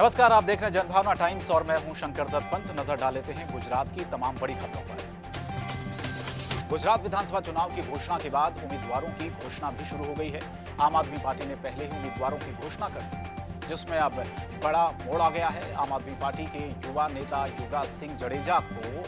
नमस्कार, आप देख रहे हैं जनभावना टाइम्स और मैं हूं शंकर दत्त पंत। नजर डाल लेते हैं गुजरात की तमाम बड़ी खबरों पर। गुजरात विधानसभा चुनाव की घोषणा के बाद उम्मीदवारों की घोषणा भी शुरू हो गई है। आम आदमी पार्टी ने पहले ही उम्मीदवारों की घोषणा कर दी, जिसमें अब बड़ा मोड़ आ गया है। आम आदमी पार्टी के युवा नेता युवराज सिंह जडेजा को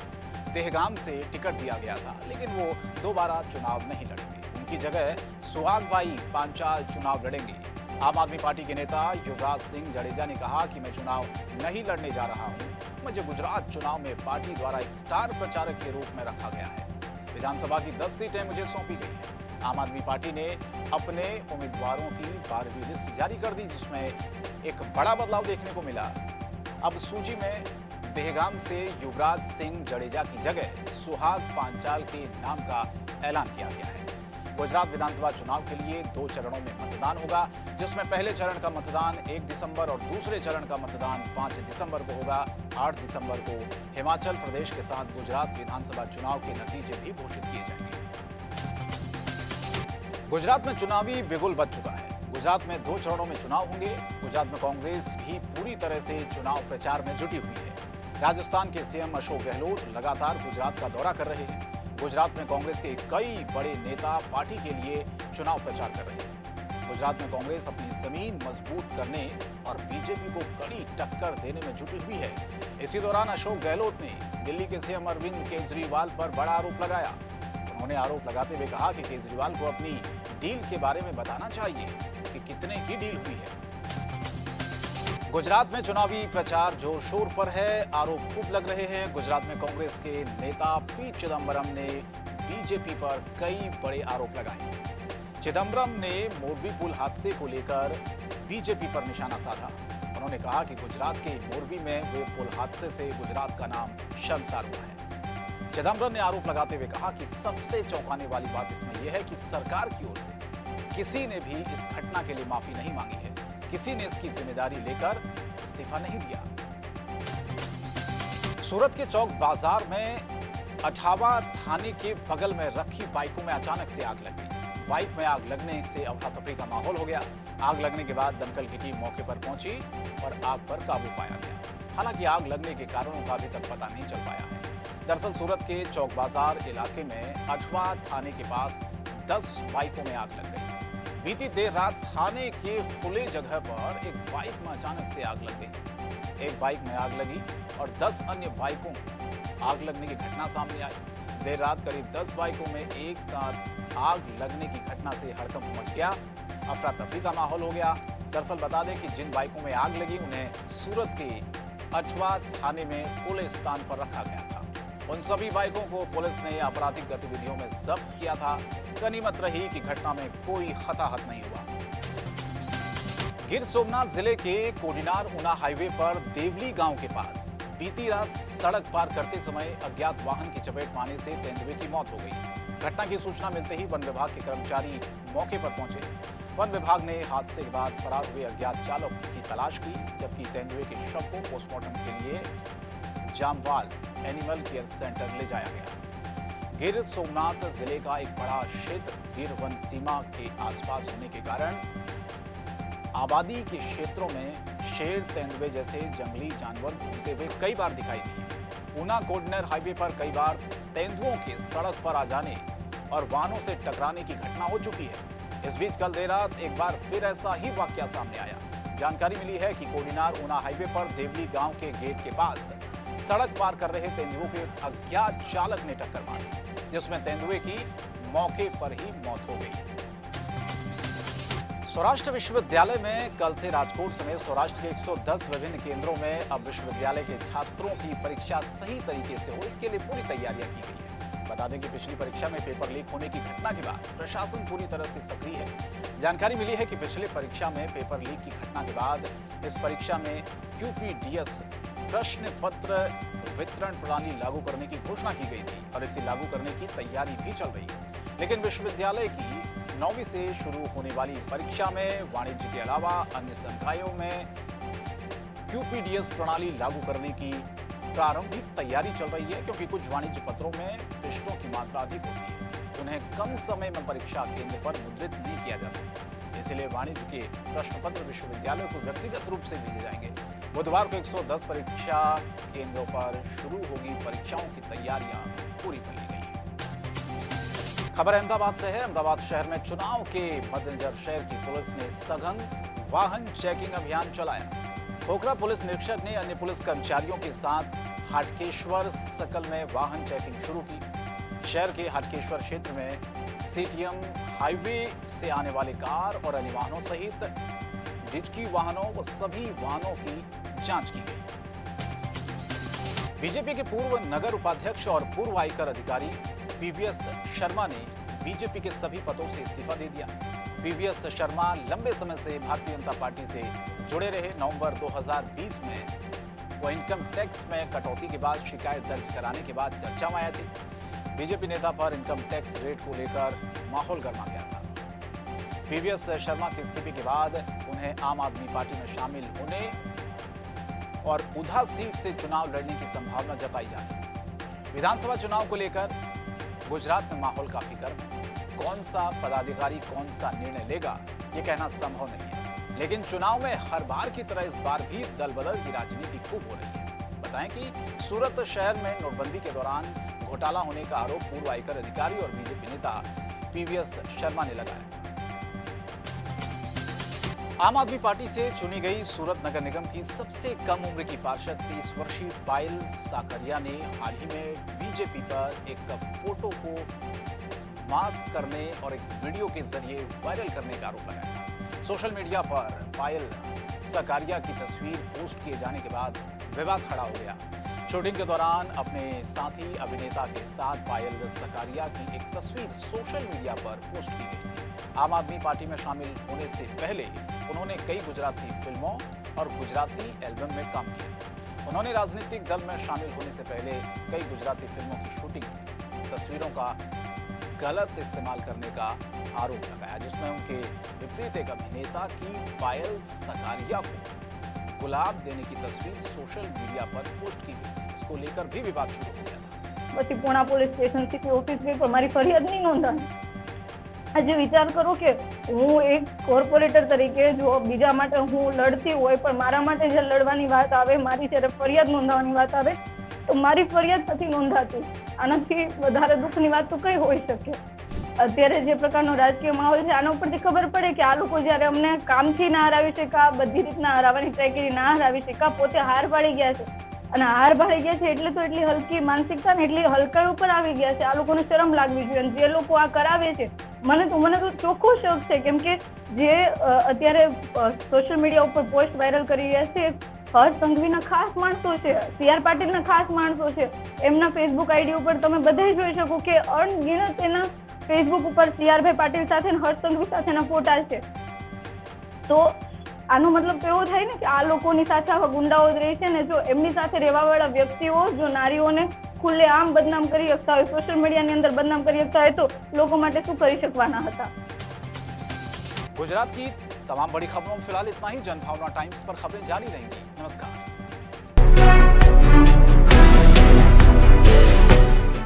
देहगाम से टिकट दिया गया था, लेकिन वो दोबारा चुनाव नहीं लड़ेंगे। उनकी जगह सुहागबाई पांचाल चुनाव लड़ेंगे। आम आदमी पार्टी के नेता युवराज सिंह जडेजा ने कहा कि मैं चुनाव नहीं लड़ने जा रहा हूं। मुझे गुजरात चुनाव में पार्टी द्वारा एक स्टार प्रचारक के रूप में रखा गया है। विधानसभा की 10 सीटें मुझे सौंपी गई हैं। आम आदमी पार्टी ने अपने उम्मीदवारों की 12वीं लिस्ट जारी कर दी, जिसमें एक बड़ा बदलाव देखने को मिला। अब सूची में देहगाम से युवराज सिंह जडेजा की जगह सुहाग पांचाल के नाम का ऐलान किया गया है। गुजरात विधानसभा चुनाव के लिए 2 चरणों में मतदान होगा, जिसमें पहले चरण का मतदान 1 दिसंबर और दूसरे चरण का मतदान 5 दिसंबर को होगा। 8 दिसंबर को हिमाचल प्रदेश के साथ गुजरात विधानसभा चुनाव के नतीजे भी घोषित किए जाएंगे। गुजरात में चुनावी बिगुल बज चुका है। गुजरात में 2 चरणों में चुनाव होंगे। गुजरात में कांग्रेस भी पूरी तरह से चुनाव प्रचार में जुटी हुई है। राजस्थान के सीएम अशोक गहलोत लगातार गुजरात का दौरा कर रहे हैं। गुजरात में कांग्रेस के कई बड़े नेता पार्टी के लिए चुनाव प्रचार कर रहे हैं। गुजरात में कांग्रेस अपनी जमीन मजबूत करने और बीजेपी को कड़ी टक्कर देने में जुटी हुई है। इसी दौरान अशोक गहलोत ने दिल्ली के सीएम अरविंद केजरीवाल पर बड़ा आरोप लगाया। उन्होंने आरोप लगाते हुए कहा कि केजरीवाल को अपनी डील के बारे में बताना चाहिए कि कितने की डील हुई है। गुजरात में चुनावी प्रचार जोर शोर पर है। आरोप खूब लग रहे हैं। गुजरात में कांग्रेस के नेता पी चिदंबरम ने बीजेपी पर कई बड़े आरोप लगाए। चिदंबरम ने मोरबी पुल हादसे को लेकर बीजेपी पर निशाना साधा। उन्होंने कहा कि गुजरात के मोरबी में हुए पुल हादसे से गुजरात का नाम शर्मसार हुआ है। चिदंबरम ने आरोप लगाते हुए कहा कि सबसे चौंकाने वाली बात इसमें यह है कि सरकार की ओर से किसी ने भी इस घटना के लिए माफी नहीं मांगी है। किसी ने इसकी जिम्मेदारी लेकर इस्तीफा नहीं दिया। सूरत के चौक बाजार में अठावा थाने के बगल में रखी बाइकों में अचानक से आग लग गई। बाइक में आग लगने से अफरा-तफरी का माहौल हो गया। आग लगने के बाद दमकल की टीम मौके पर पहुंची और आग पर काबू पाया गया। हालांकि आग लगने के कारणों का अभी तक पता नहीं चल पाया है। दरअसल सूरत के चौक बाजार इलाके में अठवा थाने के पास 10 बाइकों में आग लग गई। बीती देर रात थाने के खुले जगह पर एक बाइक में अचानक से आग लग गई। एक बाइक में आग लगी और 10 अन्य बाइकों आग लगने की घटना सामने आई। देर रात करीब 10 बाइकों में एक साथ आग लगने की घटना से हड़कंप मच गया। अफरा तफरी का माहौल हो गया। दरअसल बता दें कि जिन बाइकों में आग लगी उन्हें सूरत के अठवा थाने में खुले स्थान पर रखा गया था। उन सभी बाइकों को पुलिस ने आपराधिक गतिविधियों में जब्त किया था। गनीमत रही कि घटना में कोई हताहत नहीं हुआ। गिर सोमनाथ जिले के कोडिनार ऊना हाईवे पर देवली गांव के पास बीती रात सड़क पार करते समय अज्ञात वाहन की चपेट में आने से तेंदुए की मौत हो गई। घटना की सूचना मिलते ही वन विभाग के कर्मचारी मौके पर पहुंचे। वन विभाग ने हादसे के बाद फरार हुए अज्ञात चालक की तलाश की, जबकि तेंदुए के शव को पोस्टमार्टम के लिए जामवाल एनिमल केयर सेंटर ले जाया गया। गिर सोमनाथ जिले का एक बड़ा क्षेत्र गिर वन सीमा के आसपास होने के कारण आबादी के क्षेत्रों में शेर, तेंदुए जैसे जंगली जानवर घूमते हुए कई बार दिखाई दिए। ऊना कोडनर हाईवे पर कई बार तेंदुओं के सड़क पर आ जाने और वाहनों से टकराने की घटना हो चुकी है। इस बीच कल देर रात एक बार फिर ऐसा ही वाकया सामने आया। जानकारी मिली है कि कोडिनार ऊना हाईवे पर देवली गांव के गेट के पास सड़क पार कर रहे तेंदुओं के अज्ञात चालक ने टक्कर मारी, जिसमें तेंदुए की मौके पर ही मौत हो गई। सौराष्ट्र विश्वविद्यालय में कल से राजकोट समेत सौराष्ट्र के 110 विभिन्न केंद्रों में अब विश्वविद्यालय के छात्रों की परीक्षा सही तरीके से हो, इसके लिए पूरी तैयारियां की गई है। बता दें कि पिछली परीक्षा में पेपर लीक होने की घटना के बाद प्रशासन पूरी तरह से सक्रिय है। जानकारी मिली है कि पिछले परीक्षा में पेपर लीक की घटना के बाद इस परीक्षा में यूपीडीएस प्रश्न पत्र वितरण प्रणाली लागू करने की घोषणा की गई थी और इसे लागू करने की तैयारी भी चल रही है। लेकिन विश्वविद्यालय की 9वीं से शुरू होने वाली परीक्षा में वाणिज्य के अलावा अन्य संकायों में यूपीडीएस प्रणाली लागू करने की प्रारंभिक तैयारी चल रही है, क्योंकि कुछ वाणिज्य पत्रों में पृष्ठों की मात्रा अधिक होती है। उन्हें कम समय में परीक्षा केंद्र पर मुद्रित नहीं किया जा सकता। इसलिए वाणिज्य के प्रश्न पत्र विश्वविद्यालय को व्यक्तिगत रूप से भेजे जाएंगे। बुधवार को 110 परीक्षा केंद्रों पर शुरू होगी परीक्षाओं की तैयारियां पूरी कर ली गई है। खबर अहमदाबाद से है। अहमदाबाद शहर में चुनाव के मद्देनजर शहर की पुलिस ने सघन वाहन चेकिंग अभियान चलाया। खोखरा पुलिस निरीक्षक ने अन्य पुलिस कर्मचारियों के साथ हाटकेश्वर सर्कल में वाहन चेकिंग शुरू की। शहर के हाटकेश्वर क्षेत्र में सीटीएम हाईवे से आने वाले कार और अन्य वाहनों सहित निजी वाहनों व सभी वाहनों की जांच की गई। बीजेपी के पूर्व नगर उपाध्यक्ष और पूर्व आयकर अधिकारी पीवीएस शर्मा ने बीजेपी के सभी पदों से इस्तीफा दे दिया। पीवीएस शर्मा लंबे समय से भारतीय जनता पार्टी से जुड़े रहे। नवंबर 2020 में वो इनकम टैक्स में कटौती के बाद शिकायत दर्ज कराने के बाद चर्चा में आए थे। बीजेपी नेता पर इनकम टैक्स रेट को लेकर माहौल गर्मा गया था। पीवीएस शर्मा के इस्तीफे के बाद उन्हें आम आदमी पार्टी में शामिल होने और उधा सीट से चुनाव लड़ने की संभावना जताई जा रही है। विधानसभा चुनाव को लेकर गुजरात में माहौल काफी गर्म है। कौन सा पदाधिकारी कौन सा निर्णय लेगा ये कहना संभव नहीं है, लेकिन चुनाव में हर बार की तरह इस बार भी दल बदल की राजनीति खूब हो रही है। बताएं कि सूरत शहर में नोटबंदी के दौरान घोटाला होने का आरोप पूर्व आयकर अधिकारी और बीजेपी नेता पीवीएस शर्मा ने लगाया। आम आदमी पार्टी से चुनी गई सूरत नगर निगम की सबसे कम उम्र की पार्षद 30 वर्षीय पायल साकरिया ने हाल ही में बीजेपी पर एक फोटो को मार्क करने और एक वीडियो के जरिए वायरल करने का आरोप लगाया था। सोशल मीडिया पर पायल साकरिया की तस्वीर पोस्ट किए जाने के बाद विवाद खड़ा हो गया। शूटिंग के दौरान अपने साथी अभिनेता के साथ पायल साकरिया की एक तस्वीर सोशल मीडिया पर पोस्ट की गई थी। आम आदमी पार्टी में शामिल होने से पहले उन्होंने कई गुजराती फिल्मों और गुजराती एल्बम में काम किया। उन्होंने राजनीतिक दल में शामिल होने से पहले कई गुजराती फिल्मों की शूटिंग की। तस्वीरों का गलत इस्तेमाल करने का आरोप लगाया, जिसमें उनके विपरीत एक अभिनेता की पायल साकरिया को गुलाब देने की तस्वीर सोशल मीडिया पर पोस्ट की गई। इसको लेकर भी विवाद शुरू हो गया था। પછી પૂણા પોલીસ સ્ટેશન થી ઓફિસ ગઈ પણ મારી ફરિયાદ નહીં નોંધાણી। આજે વિચાર કરો કે હું એક કોર્પોરેટર તરીકે જો બીજા માટે હું લડતી હોય પણ મારા માટે જે લડવાની વાત આવે, મારી જ્યારે ફરિયાદ નોંધાવવાની વાત આવે તો મારી ફરિયાદ નથી નોંધાતી। આનાથી વધારે દુઃખની વાત તો કઈ હોઈ શકે। અત્યારે જે પ્રકારનો રાજકીય માહોલ છે આના ઉપરથી ખબર પડે કે આ લોકો જ્યારે અમને કામથી ના હરાવી શકા, બધી રીતના હરાવવાની ટ્રાય કરી ના હરાવી શકા, પોતે હાર પાડી ગયા છે અને હાર પાડી ગયા છે એટલે તો એટલી હલકી માનસિકતા ને એટલી હલકાઈ ઉપર આવી ગયા છે। આ લોકોને શરમ લાગવી જોઈએ। જે લોકો આ કરાવે છે મને તો ચોખ્ખો શક છે, કેમ કે જે અત્યારે સોશિયલ મીડિયા ઉપર પોસ્ટ વાયરલ કરી રહ્યા છે હર્ષ સંઘવીના ખાસ માણસો છે, CR પાટીલના ખાસ માણસો છે। એમના ફેસબુક આઈડી ઉપર તમે બધાય જોઈ શકો કે અણગિનત એના ફેસબુક ઉપર CR ભાઈ પાટીલ સાથે અને હર્ષ સંઘવી સાથેના ફોટા છે। તો આનો મતલબ તો એવો થાય ને કે આ લોકોની સાથે આવા ગુંડાઓ જ રહે છે ને। જો એમની સાથે રહેવાવાળા વ્યક્તિઓ જો નારીઓને ખુલ્લેઆમ બદનામ કરી શકતા હોય, સોશિયલ મીડિયાની અંદર બદનામ કરી શકતા હોય, તો લોકો માટે શું કરી શકવાના હતા। गुजरात की तमाम बड़ी खबरों में फिलहाल इतना ही। जनभावना टाइम्स पर खबरें जारी रहेंगी। नमस्कार।